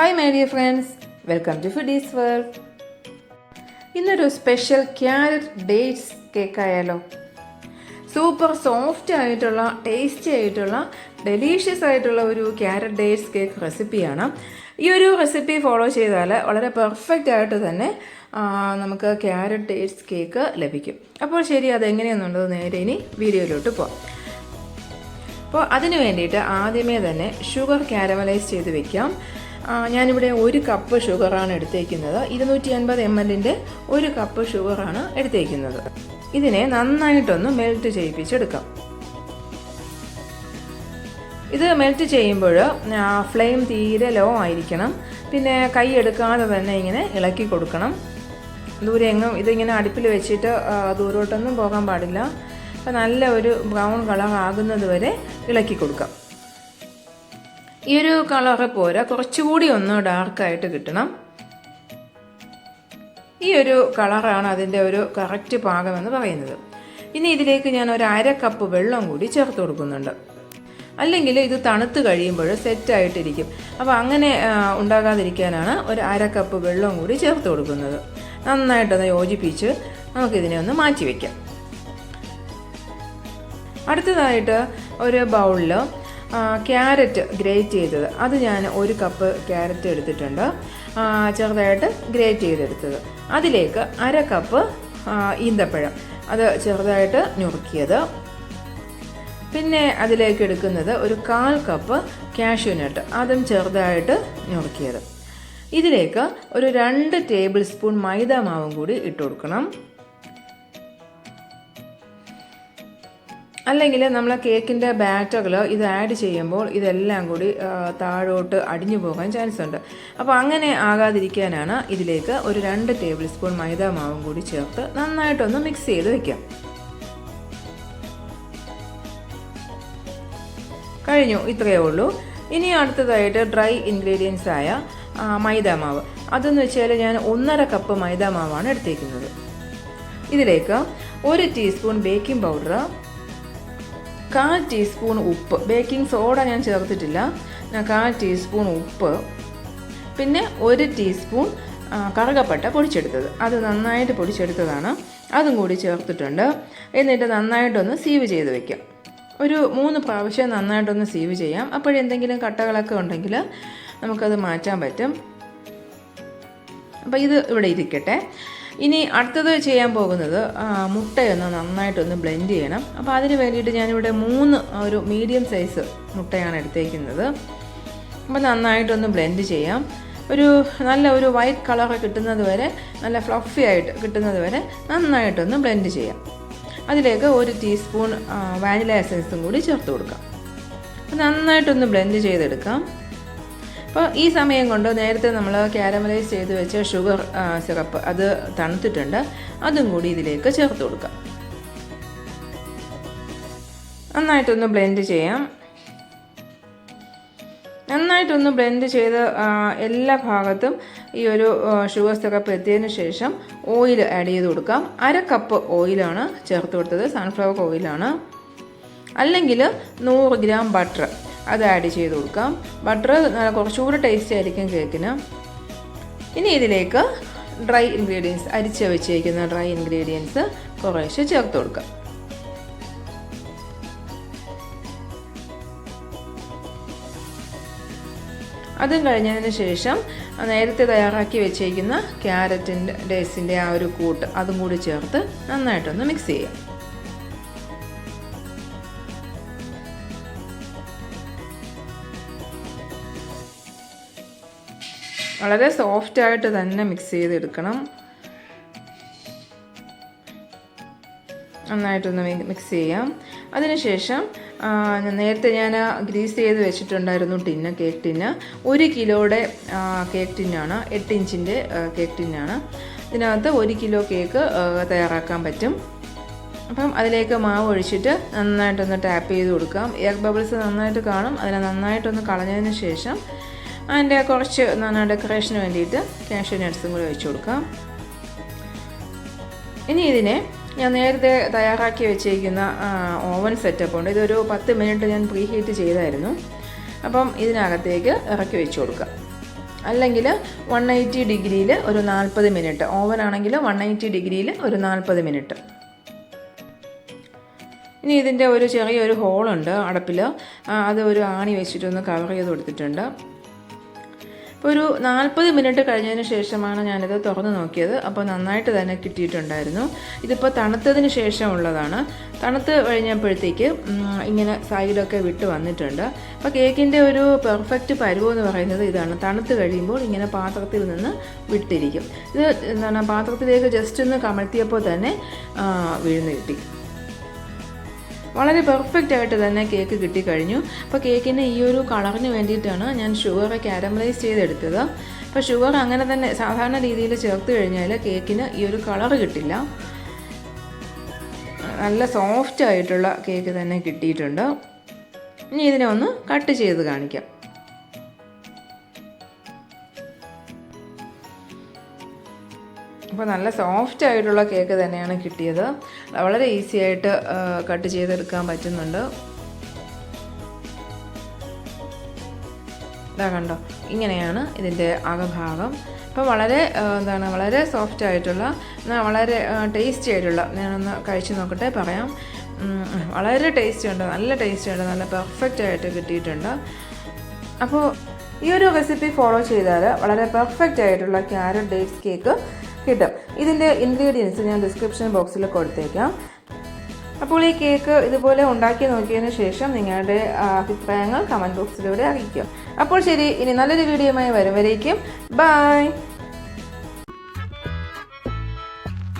Hi my dear friends, welcome to Foodies World. ഇന്നൊരു special carrot dates കേക്കായാലോ. Super soft ആയിട്ടുള്ള tasty ആയിട്ടുള്ള delicious ആയിട്ടുള്ള ഒരു ക്യാരറ്റ് ഡേറ്റ്സ് കേക്ക് റെസിപ്പിയാണ്. ഈ ഒരു റെസിപ്പി ഫോളോ ചെയ്താൽ വളരെ പെർഫെക്റ്റ് ആയിട്ട് തന്നെ നമുക്ക് ക്യാരറ്റ് ഡേറ്റ്സ് കേക്ക് ലഭിക്കും. അപ്പോൾ ശരി, അതെങ്ങനെയാണെന്നുള്ളത് നേരെ ഇനി വീഡിയോയിലോട്ട് പോകാം. അപ്പോൾ അതിന് വേണ്ടിയിട്ട് ആദ്യമേ തന്നെ ഷുഗർ കാരമലൈസ് ചെയ്ത് വെക്കാം. ഞാനിവിടെ 1 കപ്പ് ഷുഗറാണ് എടുത്തേക്കുന്നത്. 250 ml 1 കപ്പ് ഷുഗറാണ് എടുത്തേക്കുന്നത്. ഇതിനെ നന്നായിട്ടൊന്ന് മെൽറ്റ് ചെയ്യിപ്പിച്ചെടുക്കാം. ഇത് മെൽറ്റ് ചെയ്യുമ്പോൾ ഫ്ലെയിം തീരെ ലോ ആയിരിക്കണം. പിന്നെ കൈ എടുക്കാതെ തന്നെ ഇങ്ങനെ ഇളക്കി കൊടുക്കണം. ദൂരെ എങ്ങും ഇതിങ്ങനെ അടുപ്പിൽ വെച്ചിട്ട് ദൂരോട്ടൊന്നും പോകാൻ പാടില്ല. അപ്പോൾ നല്ല ഒരു ബ്രൗൺ കളർ ആകുന്നത് വരെ ഇളക്കി കൊടുക്കാം. ഈ ഒരു കളറ് പോരാ, കുറച്ചുകൂടി ഒന്ന് ഡാർക്കായിട്ട് കിട്ടണം. ഈ ഒരു കളറാണ് അതിൻ്റെ ഒരു കറക്റ്റ് പാകമെന്ന് പറയുന്നത്. ഇനി ഇതിലേക്ക് ഞാൻ ഒരു 1/2 കപ്പ് വെള്ളം കൂടി ചേർത്ത് കൊടുക്കുന്നുണ്ട്. അല്ലെങ്കിൽ ഇത് തണുത്ത് കഴിയുമ്പോൾ സെറ്റായിട്ടിരിക്കും. അപ്പോൾ അങ്ങനെ ഉണ്ടാകാതിരിക്കാനാണ് ഒരു 1/2 കപ്പ് വെള്ളം കൂടി ചേർത്ത് കൊടുക്കുന്നത്. നന്നായിട്ടൊന്ന് യോജിപ്പിച്ച് നമുക്കിതിനെ ഒന്ന് മാറ്റി വയ്ക്കാം. അടുത്തതായിട്ട് ഒരു ബൗളിൽ ക്യാരറ്റ് ഗ്രേറ്റ് ചെയ്തത്, അത് ഞാൻ 1 കപ്പ് ക്യാരറ്റ് എടുത്തിട്ടുണ്ട്, ചെറുതായിട്ട് ഗ്രേറ്റ് ചെയ്തെടുത്തത്. അതിലേക്ക് 1/2 കപ്പ് ഈന്തപ്പഴം, അത് ചെറുതായിട്ട് നുറുക്കിയത്. പിന്നെ അതിലേക്ക് എടുക്കുന്നത് ഒരു 1/4 കപ്പ് കാഷ്യൂ നട്ട്, അതും ചെറുതായിട്ട് നുറുക്കിയത്. ഇതിലേക്ക് ഒരു 2 ടേബിൾ സ്പൂൺ മൈദ മാവും കൂടി ഇട്ട് കൊടുക്കണം. അല്ലെങ്കിൽ നമ്മൾ കേക്കിൻ്റെ ബാറ്ററിൽ ഇത് ആഡ് ചെയ്യുമ്പോൾ ഇതെല്ലാം കൂടി താഴോട്ട് അടിഞ്ഞു പോകാൻ ചാൻസ് ഉണ്ട്. അപ്പോൾ അങ്ങനെ ആകാതിരിക്കാനാണ് ഇതിലേക്ക് ഒരു 2 ടേബിൾ സ്പൂൺ മൈദ മാവും കൂടി ചേർത്ത് നന്നായിട്ടൊന്ന് മിക്സ് ചെയ്ത് വയ്ക്കാം. കഴിഞ്ഞു, ഇത്രയേ ഉള്ളൂ. ഇനി അടുത്തതായിട്ട് ഡ്രൈ ഇൻഗ്രീഡിയൻസ് ആയ മൈദ മാവ്, അതെന്ന് വെച്ചാൽ ഞാൻ 1/2 കപ്പ് മൈദ മാവാണ് എടുത്തേക്കുന്നത്. ഇതിലേക്ക് 1 ടീസ്പൂൺ ബേക്കിംഗ് പൗഡർ, 1/4 ടീസ്പൂൺ ഉപ്പ്, ബേക്കിംഗ് സോഡ ഞാൻ ചേർത്തിട്ടില്ല, 1/4 ടീസ്പൂൺ ഉപ്പ്, പിന്നെ 1 ടീസ്പൂൺ കറുകപ്പട്ട പൊടിച്ചെടുത്തത്, അത് നന്നായിട്ട് പൊടിച്ചെടുത്തതാണ്, അതും കൂടി ചേർത്തിട്ടുണ്ട്. എന്നിട്ട് നന്നായിട്ടൊന്ന് സീവ് ചെയ്ത് വയ്ക്കാം. ഒരു 3 പ്രാവശ്യം നന്നായിട്ടൊന്ന് സീവ് ചെയ്യാം. അപ്പോഴെന്തെങ്കിലും കട്ടകളൊക്കെ ഉണ്ടെങ്കിൽ നമുക്കത് മാറ്റാൻ പറ്റും. അപ്പോൾ ഇത് ഇവിടെ ഇരിക്കട്ടെ. ഇനി അടുത്തത് ചെയ്യാൻ പോകുന്നത് മുട്ടയൊന്ന് നന്നായിട്ടൊന്ന് ബ്ലെൻഡ് ചെയ്യണം. അപ്പോൾ അതിന് വേണ്ടിയിട്ട് ഞാനിവിടെ 3 ഒരു മീഡിയം സൈസ് മുട്ടയാണ് എടുത്തേക്കുന്നത്. അപ്പോൾ നന്നായിട്ടൊന്ന് ബ്ലെൻഡ് ചെയ്യാം. നല്ല ഒരു വൈറ്റ് കളർ കിട്ടുന്നത് വരെ, നല്ല ഫ്ലഫി ആയിട്ട് കിട്ടുന്നത് വരെ നന്നായിട്ടൊന്ന് ബ്ലെൻഡ് ചെയ്യാം. അതിലേക്ക് 1 ടീസ്പൂൺ വാനില എസൻസും കൂടി ചേർത്ത് കൊടുക്കാം. അപ്പോൾ നന്നായിട്ടൊന്ന് ബ്ലെൻഡ് ചെയ്തെടുക്കാം. അപ്പോൾ ഈ സമയം കൊണ്ട് നേരത്തെ നമ്മൾ കാരമലൈസ് ചെയ്ത് വെച്ച ഷുഗർ സിറപ്പ് അത് തണുത്തിട്ടുണ്ട്, അതും കൂടി ഇതിലേക്ക് ചേർത്ത് കൊടുക്കാം. നന്നായിട്ടൊന്ന് ബ്ലെൻഡ് ചെയ്യാം. നന്നായിട്ടൊന്ന് ബ്ലെൻഡ് ചെയ്ത് എല്ലാ ഭാഗത്തും ഈ ഒരു ഷുഗർ സിറപ്പ് എത്തിയതിന് ശേഷം ഓയിൽ ആഡ് ചെയ്ത് കൊടുക്കാം. 1/2 കപ്പ് ഓയിലാണ് ചേർത്ത് കൊടുത്തത്, സൺഫ്ലവർ ഓയിലാണ്. അല്ലെങ്കിൽ 100 ഗ്രാം ബട്ടർ, അത് ആഡ് ചെയ്ത് കൊടുക്കാം. ബട്ടർ കുറച്ചുകൂടി ടേസ്റ്റി ആയിരിക്കും കേക്കിന്. ഇനി ഇതിലേക്ക് ഡ്രൈ ഇൻഗ്രീഡിയൻസ്, അരിച്ച് വെച്ചേക്കുന്ന ഡ്രൈ ഇൻഗ്രീഡിയൻസ് കുറേശ്ശെ ചേർത്ത് കൊടുക്കാം. അതും കഴിഞ്ഞതിന് ശേഷം നേരത്തെ തയ്യാറാക്കി വെച്ചേക്കുന്ന ക്യാരറ്റിൻ്റെ ഡേറ്റ്സിൻ്റെ ആ ഒരു കൂട്ട് അതും കൂടി ചേർത്ത് നന്നായിട്ടൊന്ന് മിക്സ് ചെയ്യാം. വളരെ സോഫ്റ്റായിട്ട് തന്നെ മിക്സ് ചെയ്തെടുക്കണം. നന്നായിട്ടൊന്ന് മിക്സ് ചെയ്യാം. അതിനുശേഷം നേരത്തെ ഞാൻ ഗ്രീസ് ചെയ്ത് വെച്ചിട്ടുണ്ടായിരുന്നു കേക്ക് ടിന്ന്. 1 കിലോയുടെ കേക്ക് ടിന്നാണ്, 8 ഇഞ്ചിൻ്റെ കേക്ക് ടിന്നാണ്. ഇതിനകത്ത് 1 കിലോ കേക്ക് തയ്യാറാക്കാൻ പറ്റും. അപ്പം അതിലേക്ക് മാവ് ഒഴിച്ചിട്ട് നന്നായിട്ടൊന്ന് ടാപ്പ് ചെയ്ത് കൊടുക്കാം. എയർ ബബിൾസ് നന്നായിട്ട് കാണും, അതിനെ നന്നായിട്ടൊന്ന് കളഞ്ഞതിന് ശേഷം അതിൻ്റെ കുറച്ച് ഡെക്കറേഷന് വേണ്ടിയിട്ട് കാഷ്യൂ നട്ട്സും കൂടി വെച്ച് കൊടുക്കാം. ഇനി ഇതിനെ ഞാൻ നേരത്തെ തയ്യാറാക്കി വെച്ചിരിക്കുന്ന ഓവൻ സെറ്റപ്പ് ഉണ്ട്. ഇതൊരു 10 മിനിറ്റ് ഞാൻ പ്രീ ഹീറ്റ് ചെയ്തായിരുന്നു. അപ്പം ഇതിനകത്തേക്ക് ഇറക്കി വെച്ച് കൊടുക്കാം. അല്ലെങ്കിൽ 180 ഡിഗ്രിയിൽ ഒരു 40 മിനിറ്റ്. ഓവൻ ആണെങ്കിൽ 180 ഡിഗ്രിയിൽ ഒരു 40 മിനിറ്റ്. ഇനി ഇതിൻ്റെ ഒരു ചെറിയൊരു ഹോളുണ്ട് അടപ്പിൽ, അത് ഒരു ആണി വെച്ചിട്ടൊന്ന് കവർ ചെയ്ത് കൊടുത്തിട്ടുണ്ട്. ഇപ്പോൾ ഒരു 40 മിനിറ്റ് കഴിഞ്ഞതിന് ശേഷമാണ് ഞാനിത് തുറന്ന് നോക്കിയത്. അപ്പോൾ നന്നായിട്ട് തന്നെ കിട്ടിയിട്ടുണ്ടായിരുന്നു. ഇതിപ്പോൾ തണുത്തതിന് ശേഷമുള്ളതാണ്. തണുത്ത് കഴിഞ്ഞപ്പോഴത്തേക്ക് ഇങ്ങനെ സൈഡൊക്കെ വിട്ട് വന്നിട്ടുണ്ട്. അപ്പോൾ കേക്കിൻ്റെ ഒരു പെർഫെക്റ്റ് പരുവെന്ന് പറയുന്നത് ഇതാണ്. തണുത്ത് കഴിയുമ്പോൾ ഇങ്ങനെ പാത്രത്തിൽ നിന്ന് വിട്ടിരിക്കും. ഇത് എന്താണ്, പാത്രത്തിലേക്ക് ജസ്റ്റ് ഒന്ന് കമഴ്ത്തിയപ്പോൾ തന്നെ വീഴുന്ന് കിട്ടി. വളരെ പെർഫെക്റ്റ് ആയിട്ട് തന്നെ കേക്ക് കിട്ടിക്കഴിഞ്ഞു. അപ്പോൾ കേക്കിന് ഈ ഒരു കളറിന് വേണ്ടിയിട്ടാണ് ഞാൻ ഷുഗർ കാരമലൈസ് ചെയ്തെടുത്തത്. അപ്പോൾ ഷുഗർ അങ്ങനെ തന്നെ സാധാരണ രീതിയിൽ ചേർത്ത് കഴിഞ്ഞാൽ കേക്കിന് ഈ ഒരു കളർ കിട്ടില്ല. നല്ല സോഫ്റ്റ് ആയിട്ടുള്ള കേക്ക് തന്നെ കിട്ടിയിട്ടുണ്ട്. ഇനി ഇതിനെ ഒന്ന് കട്ട് ചെയ്ത് കാണിക്കാം. അപ്പോൾ നല്ല സോഫ്റ്റ് ആയിട്ടുള്ള കേക്ക് തന്നെയാണ് കിട്ടിയത്. വളരെ ഈസി ആയിട്ട് കട്ട് ചെയ്തെടുക്കാൻ പറ്റുന്നുണ്ട്. ഇതാ കണ്ടോ, ഇങ്ങനെയാണ് ഇതിൻ്റെ അകഭാഗം. അപ്പോൾ വളരെ സോഫ്റ്റ് ആയിട്ടുള്ള, വളരെ ടേസ്റ്റി ആയിട്ടുള്ള, ഞാനൊന്ന് കഴിച്ച് നോക്കട്ടെ പറയാം. വളരെ ടേസ്റ്റി ഉണ്ട്, നല്ല ടേസ്റ്റി ഉണ്ട്, നല്ല പെർഫെക്റ്റ് ആയിട്ട് കിട്ടിയിട്ടുണ്ട്. അപ്പോൾ ഈ ഒരു റെസിപ്പി ഫോളോ ചെയ്താൽ വളരെ പെർഫെക്റ്റ് ആയിട്ടുള്ള ക്യാരറ്റ് ഡേറ്റ്സ് കേക്ക് കിട്ടും. ഇതിൻ്റെ ഇൻഗ്രീഡിയൻസ് ഞാൻ ഡിസ്ക്രിപ്ഷൻ ബോക്സിൽ കൊടുത്തേക്കാം. അപ്പോൾ ഈ കേക്ക് ഇതുപോലെ ഉണ്ടാക്കി നോക്കിയതിന് ശേഷം നിങ്ങളുടെ അഭിപ്രായങ്ങൾ കമൻറ്റ് ബോക്സിലൂടെ അറിയിക്കും. അപ്പോൾ ശരി, ഇനി നല്ലൊരു വീഡിയോയുമായി വരും വരേക്കും ബൈ.